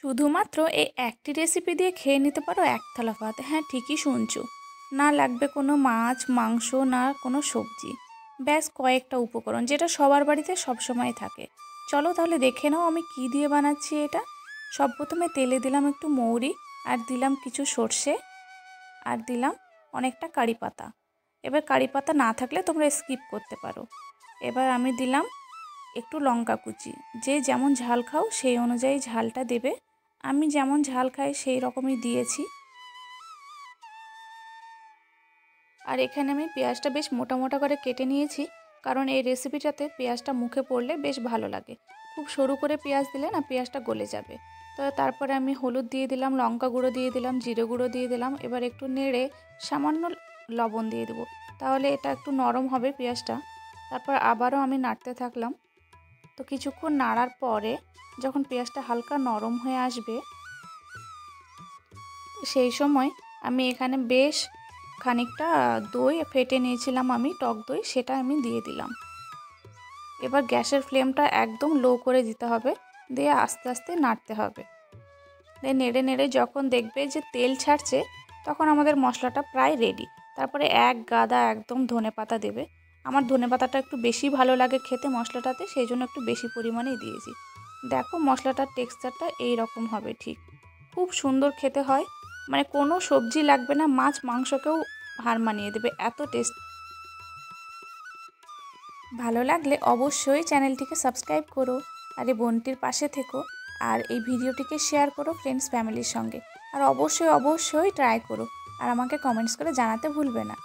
শুধুমাত্র এই একটি রেসিপি দিয়ে খেয়ে নিতে পারো এক থালা ভাত। হ্যাঁ, ঠিকই শুনছো। না লাগবে কোনো মাছ মাংস, না কোনো সবজি, ব্যাস কয়েকটা উপকরণ যেটা সবার বাড়িতে সবসময় থাকে। চলো তাহলে দেখে নাও আমি কি দিয়ে বানাচ্ছি এটা। সব প্রথমে তেলে দিলাম একটু মৌরি, আর দিলাম কিছু সর্ষে, আর দিলাম অনেকটা কারি পাতা। এবার কারি পাতা না থাকলে তোমরা স্কিপ করতে পারো। এবার আমি দিলাম একটু লঙ্কা কুচি। যে যেমন ঝাল খাও সেই অনুযায়ী ঝালটা দেবে। আমি যেমন ঝাল খাই সেই রকমই দিয়েছি। আর এখানে আমি পেঁয়াজটা বেশ মোটা মোটা করে কেটে নিয়েছি, কারণ এই রেসিপিটাতে পেঁয়াজটা মুখে পড়লে বেশ ভালো লাগে। খুব সরু করে পেঁয়াজ দিলে না পেঁয়াজটা গলে যাবে। তো তারপরে আমি হলুদ দিয়ে দিলাম, লঙ্কা গুঁড়ো দিয়ে দিলাম, জিরে গুঁড়ো দিয়ে দিলাম। এবার একটু নেড়ে সামান্য লবণ দিয়ে দেবো, তাহলে এটা একটু নরম হবে পেঁয়াজটা। তারপর আবারও আমি নাড়তে থাকলাম। তো কিছুক্ষণ নাড়ার পরে যখন পেঁয়াজটা হালকা নরম হয়ে আসবে, সেই সময় আমি এখানে বেশ খানিকটা দই ফেটে নিয়েছিলাম আমি, টক দই, সেটা আমি দিয়ে দিলাম। এবার গ্যাসের ফ্লেমটা একদম লো করে দিতে হবে, দিয়ে আস্তে আস্তে নাড়তে হবে। দিয়ে নেড়ে নেড়ে যখন দেখবে যে তেল ছাড়ছে, তখন আমাদের মশলাটা প্রায় রেডি। তারপরে এক গাদা একদম ধনেপাতা দেবে। আমার ধনেপাতাটা একটু বেশি ভালো লাগে খেতে মশলাটাতে, সেই জন্য একটু বেশি পরিমাণেই দিয়েছি। দেখো মশলাটার টেক্সচারটা এই রকম হবে ঠিক। খুব সুন্দর খেতে হয়, মানে কোনো সবজি লাগবে না, মাছ মাংসকেও হার মানিয়ে দেবে, এত টেস্ট। ভালো লাগলে অবশ্যই চ্যানেলটিকে সাবস্ক্রাইব করো, আর এই বোনটির পাশে থেকো, আর এই ভিডিওটিকে শেয়ার করো ফ্রেন্ডস ফ্যামিলির সঙ্গে। আর অবশ্যই অবশ্যই ট্রাই করো, আর আমাকে কমেন্টস করে জানাতে ভুলবে না।